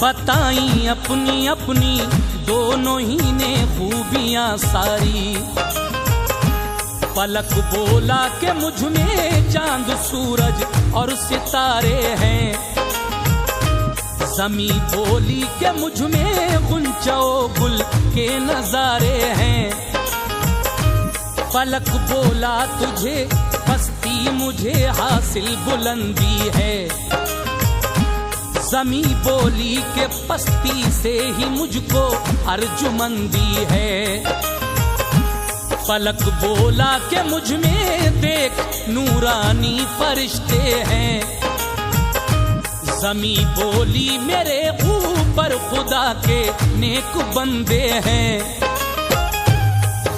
बताई अपनी अपनी दोनों ही ने खूबियां सारी। पलक बोला कि मुझ में चांद सूरज और सितारे हैं, ज़मी बोली कि मुझ में गुंचो गुल के नजारे हैं। पलक बोला तुझे पस्ती मुझे हासिल बुलंदी है, ज़मी बोली के पस्ती से ही मुझको अर्जुमंदी है। पलक बोला कि मुझ में देख नूरानी फरिश्ते हैं, ज़मी बोली मेरे ऊपर खुदा के नेक बंदे हैं।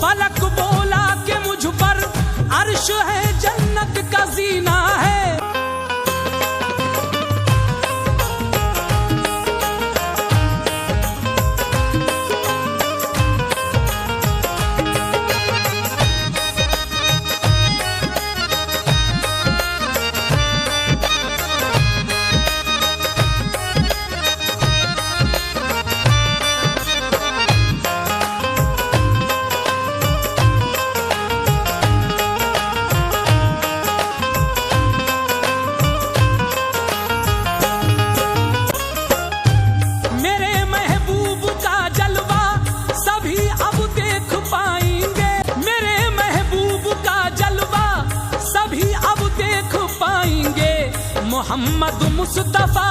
पलक बोला कि मुझ पर अर्श है जन्नत का जीना है, मोहम्मद मुस्तफा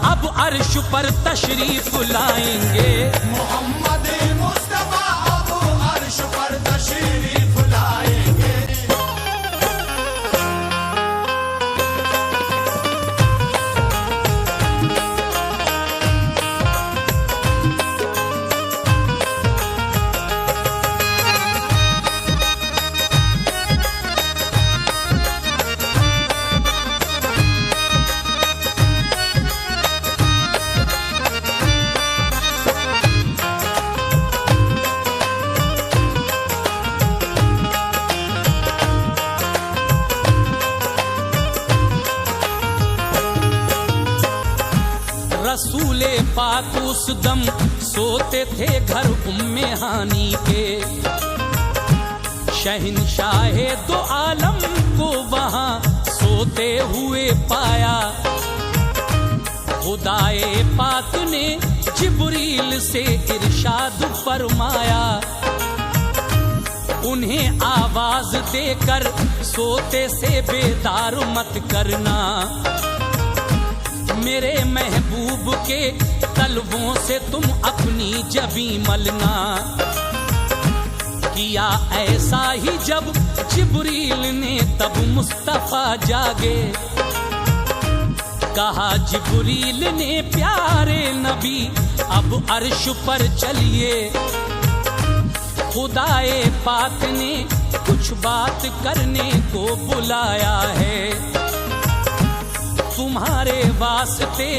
अब अर्श पर तशरीफ लाएंगे। मोहम्मद मुस्तफा अब अर्श पर तशरीफ लाएंगे। रसूले पाक उस दम सोते थे घर उम्मे हानी के, शहंशाहे दो आलम को वहां सोते हुए पाया। खुदाए पाक ने जिब्रील से इरशाद फरमाया, उन्हें आवाज देकर सोते से बेदार मत करना, मेरे महबूब के तलवों से तुम अपनी जबी मलना। किया ऐसा ही जब जिब्रील ने तब मुस्तफा जागे, कहा जिब्रील ने प्यारे नबी अब अर्श पर चलिए। खुदाए पाक ने कुछ बात करने को बुलाया है, तुम्हारे वास्ते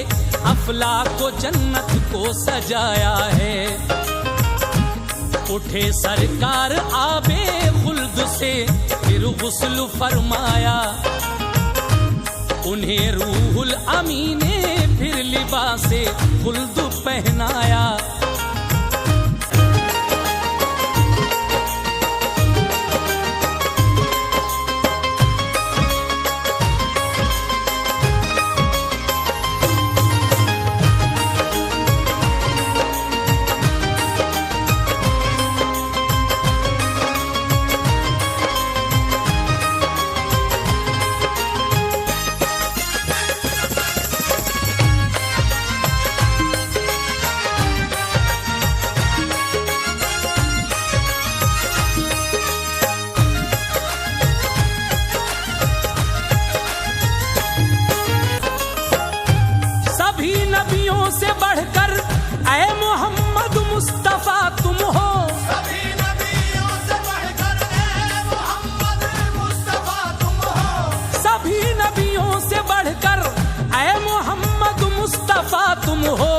अफलाक को जन्नत को सजाया है। उठे सरकार आबे खुल्द से फिर गुस्ल फरमाया, उन्हें रूहुल अमी ने फिर लिबासे खुल्द पहनाया। से बढ़कर ऐ मोहम्मद मुस्तफा तुम हो, सभी नबियों से बढ़कर ऐ मोहम्मद मुस्तफा तुम हो, सभी नबियों से बढ़कर ऐ मोहम्मद मुस्तफा तुम हो।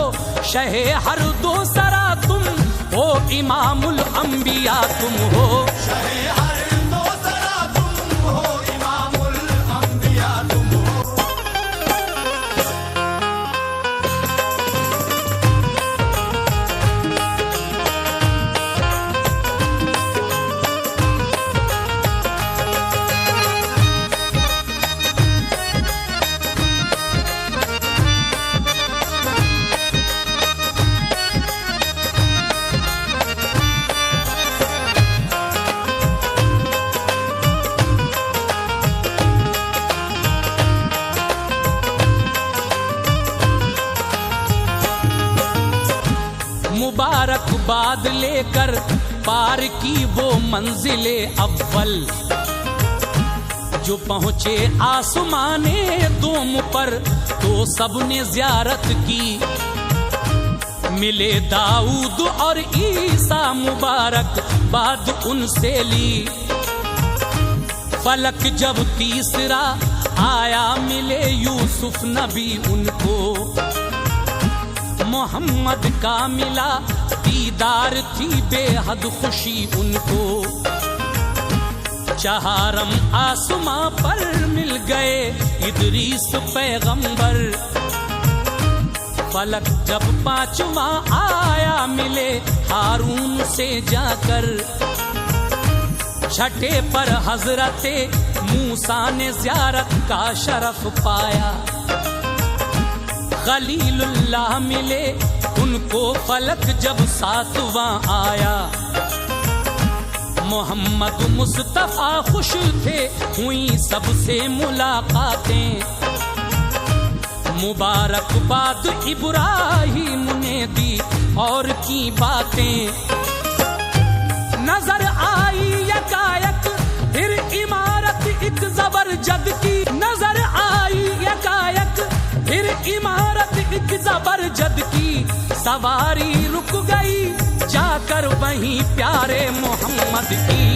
शहे हर दो सरा तुम हो, इमामुल अंबिया तुम हो, शहे हर दो सरा तुम हो, इमामुल अंबिया तुम हो। मुराद लेकर पार की वो मंजिले अव्वल। जो पहुंचे आसमाने दोम पर तो सबने ज़ियारत की। मिले दाऊद और ईसा मुबारक बाद उनसे ली। फलक जब तीसरा आया मिले यूसुफ नबी उनको। मोहम्मद का मिला दीदार थी बेहद खुशी उनको। चहारम आसमां पर मिल गए इदरीस पैगंबर। फलक जब पांचवा आया मिले हारून से जाकर। छठे पर हजरते मूसा ने ज़ियारत का शरफ पाया। खलीलुल्लाह मिले उनको फलक जब सातवां आया। मोहम्मद मुस्तफा खुश थे हुई सबसे मुलाकातें। मुबारकबाद इब्राहिम ने दी और की बातें। नजर आई यकायक फिर इमारत एक जबरजद की। नजर आई यकायक फिर इमारत एक जबरजद की। सवारी रुक गई जाकर वहीं प्यारे मोहम्मद की।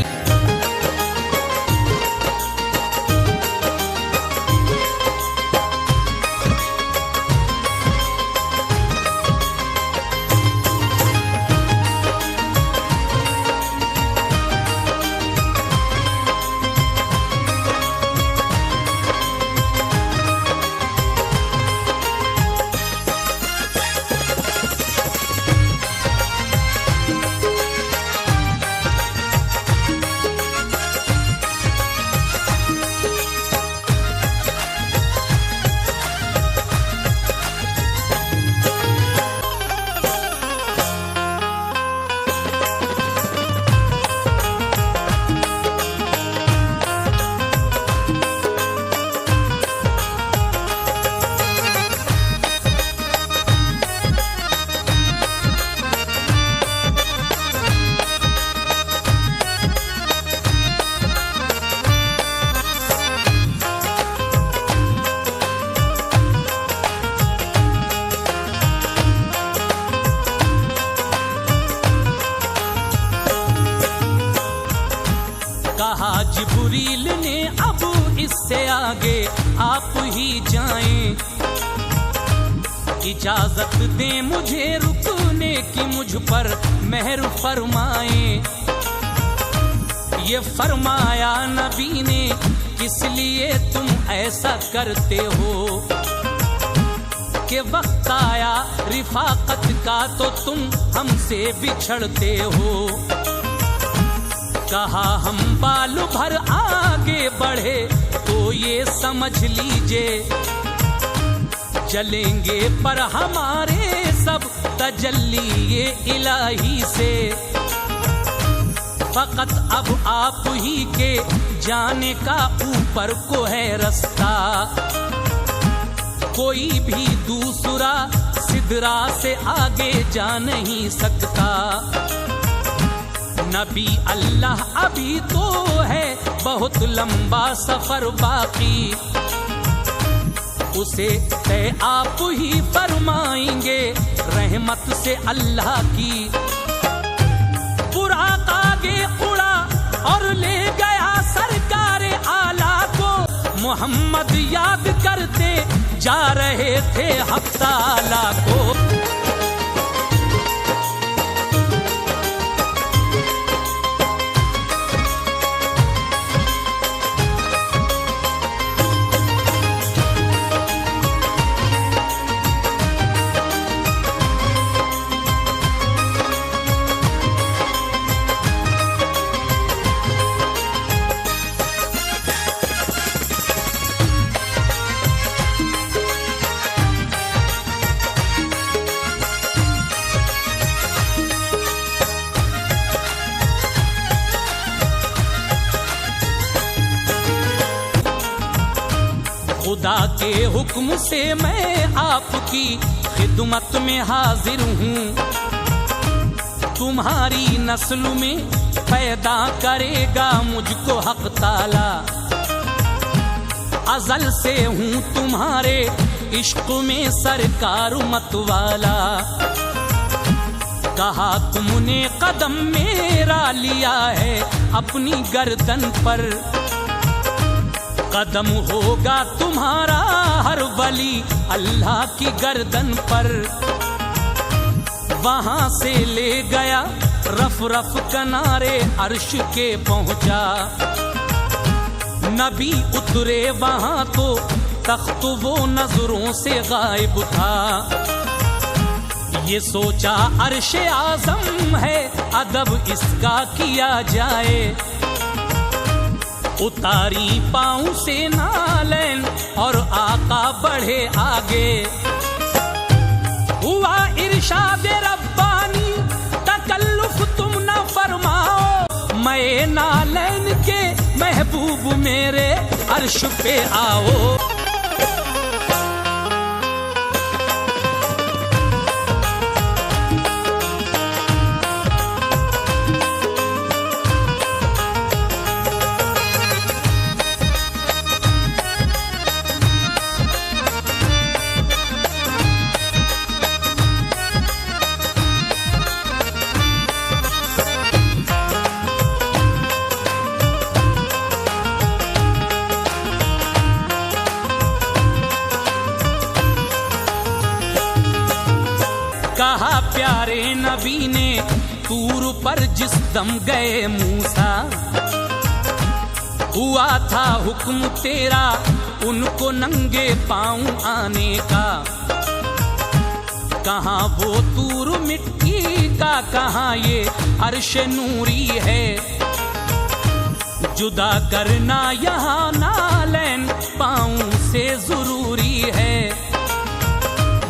कहा जिब्रील ने अब इससे आगे आप ही जाएं। इजाजत दें मुझे रुकने की मुझ पर मेहर फरमाएं। ये फरमाया नबी ने किस लिए तुम ऐसा करते हो। कि वक्त आया रिफाकत का तो तुम हमसे बिछड़ते हो। कहा हम बाल भर आगे बढ़े तो ये समझ लीजिए। चलेंगे पर हमारे सब तजल्ली ये इलाही से। फकत अब आप ही के जाने का ऊपर को है रास्ता। कोई भी दूसरा सिदरा से आगे जा नहीं सकता। नबी अल्लाह अभी तो है बहुत लंबा सफर बाकी। उसे तय आप ही फरमाएंगे रहमत से अल्लाह की। बुराक आगे उड़ा और ले गया सरकारे आला को। मोहम्मद याद करते जा रहे थे हक ताला को। खुदा के हुक्म से मैं आपकी खिदमत में हाजिर हूँ। तुम्हारी नस्ल में पैदा करेगा मुझको हक ताला। अजल से हूँ तुम्हारे इश्क में सरकार मतवाला। कहा तुमने कदम मेरा लिया है अपनी गर्दन पर, कदम होगा तुम्हारा हर वली अल्लाह की गर्दन पर। वहां से ले गया रफ रफ किनारे अर्श के पहुंचा। नबी उतरे वहां तो तख्त वो नजरों से गायब था। ये सोचा अर्श आज़म है अदब इसका किया जाए। उतारी पाँव से नालैन और आका बढ़े आगे। हुआ इरशाद रब्बानी तकल्लुफ तुम न फरमाओ। मैं नालैन के महबूब मेरे अर्श पे आओ। कहा प्यारे नबी ने तूर पर जिस दम गए मूसा। हुआ था हुक्म तेरा उनको नंगे पांव आने का। कहाँ वो तूर मिट्टी का, कहाँ ये अर्श नूरी है। जुदा करना यहाँ नालैन पांव से जरूरी है।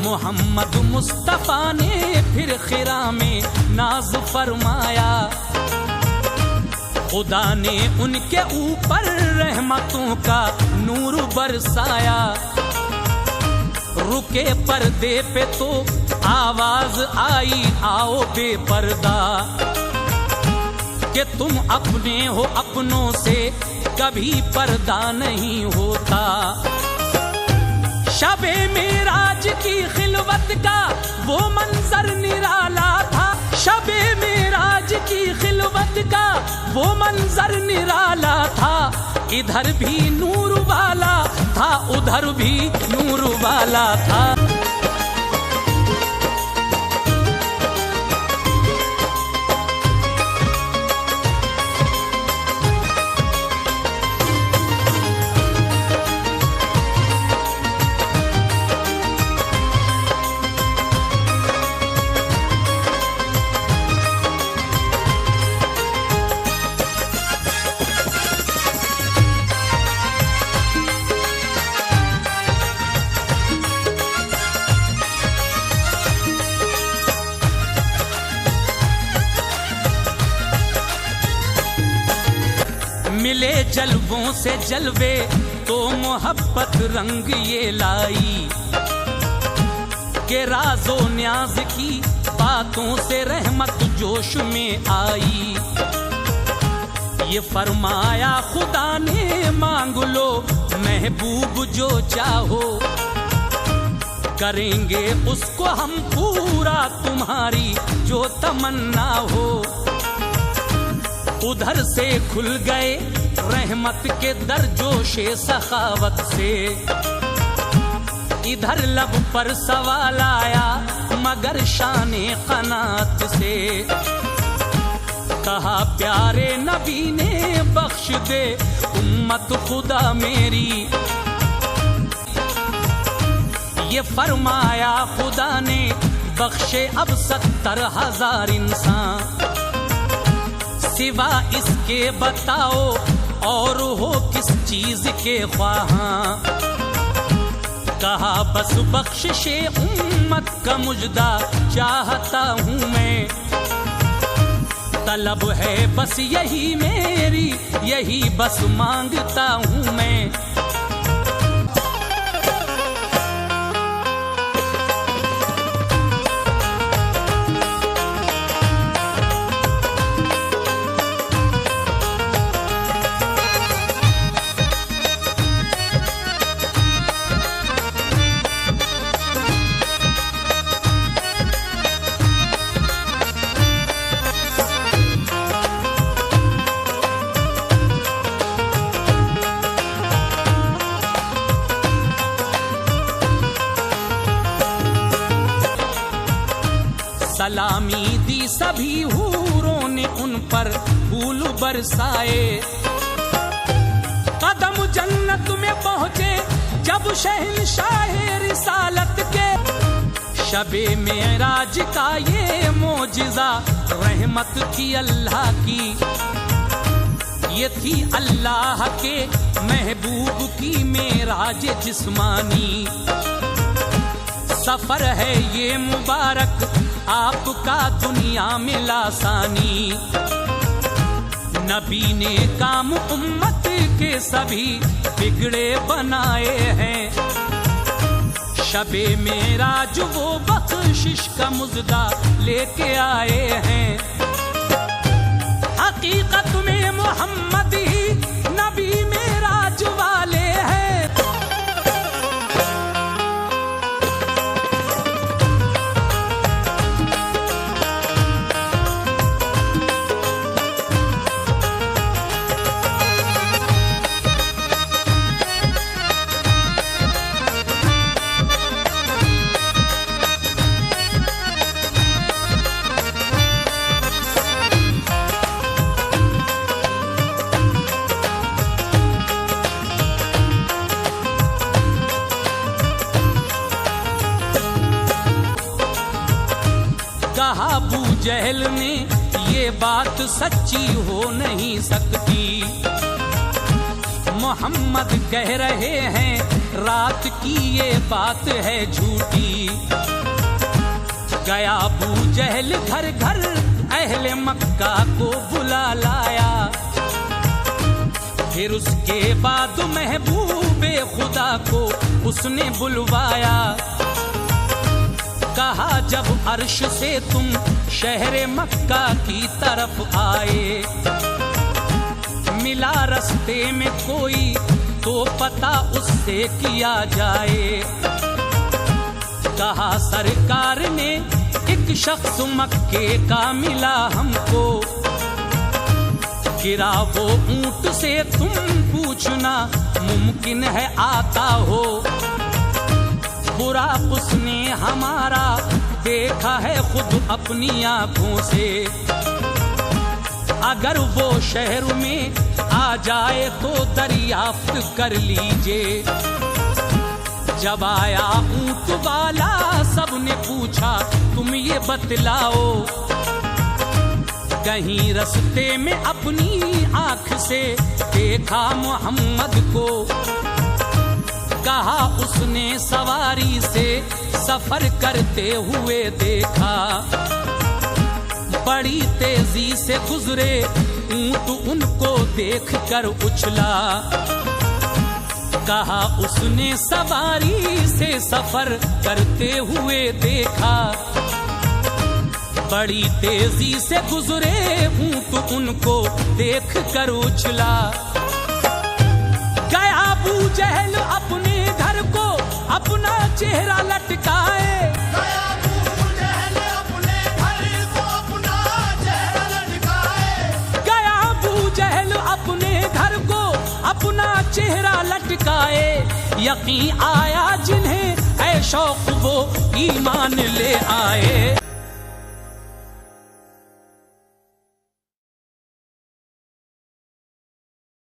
मोहम्मद मुस्तफा ने फिर खिरा में नाज फरमाया। खुदा ने उनके ऊपर रहमतों का नूर बरसाया। रुके पर्दे पे तो आवाज आई आओ बेपर्दा, कि तुम अपने हो अपनों से कभी पर्दा नहीं होता। शबे मेराज की खिलवत का वो मंजर निराला था। शबे मेराज की खिलवत का वो मंजर निराला था। इधर भी नूर वाला था उधर भी नूर वाला था। मिले जलवों से जलवे तो मोहब्बत रंग ये लाई। के राजो न्याज की बातों से रहमत जोश में आई। ये फरमाया खुदा ने मांग लो महबूब जो चाहो। करेंगे उसको हम पूरा तुम्हारी जो तमन्ना हो। उधर से खुल गए रहमत के दर जोशे सखावत से। इधर लब पर सवाल आया मगर शाने कनात से। कहा प्यारे नबी ने बख्श दे उम्मत खुदा मेरी। ये फरमाया खुदा ने बख्शे अब 70,000 इंसान। सिवा इसके बताओ और हो किस चीज के ख्वाहां। कहा बस बख्शिशे उम्मत का मुजदा चाहता हूँ मैं। तलब है बस यही मेरी, यही बस मांगता हूँ मैं। सलामी दी सभी हूरों ने उन पर फूल बरसाए। कदम जन्नत में पहुंचे जब शहंशाह रिसालत के, शबे मेराज का ये मोजिज़ा रहमत थी अल्लाह की। ये थी अल्लाह के महबूब की मेराज जिस्मानी। सफर है ये मुबारक आपका दुनिया में लासानी। नबी ने काम उम्मत के सभी बिगड़े बनाए हैं। शबे मेराज वो बख्शिश का मुजदा लेके आए हैं। हकीकत में मोहम्मद ही नबी मेराज वाले हैं। अबू जहल ने ये बात सच्ची हो नहीं सकती। मोहम्मद कह रहे हैं रात की ये बात है झूठी। गया अबू जहल घर घर अहले मक्का को बुला लाया। फिर उसके बाद महबूबे खुदा को उसने बुलवाया। कहा जब अर्श से तुम शहरे मक्का की तरफ आए, मिला रास्ते में कोई तो पता उससे किया जाए। कहा सरकार ने एक शख्स मक्के का मिला हमको, गिरा वो ऊंट से तुम पूछना मुमकिन है आता हो। बुरा उसने हमारा देखा है खुद अपनी आंखों से। अगर वो शहर में आ जाए तो दरियाफ्त कर लीजिए। जब आया ऊंट वाला सबने पूछा तुम ये बतलाओ, कहीं रास्ते में अपनी आंख से देखा मोहम्मद को। कहा उसने सवारी से सफर करते हुए देखा, बड़ी तेजी से गुजरे ऊंट उनको देख कर उछला। कहा उसने सवारी से सफर करते हुए देखा, बड़ी तेजी से गुजरे ऊंट उनको देख कर उछला। गया अबू जहल अपने घर को अपना चेहरा लटकाए। गया अबू जहल अपने घर को अपना चेहरा लटकाए। गया अबू जहल अपने घर को अपना चेहरा लटकाए। यकीन आया जिन्हें ऐ शौक वो ईमान ले आए।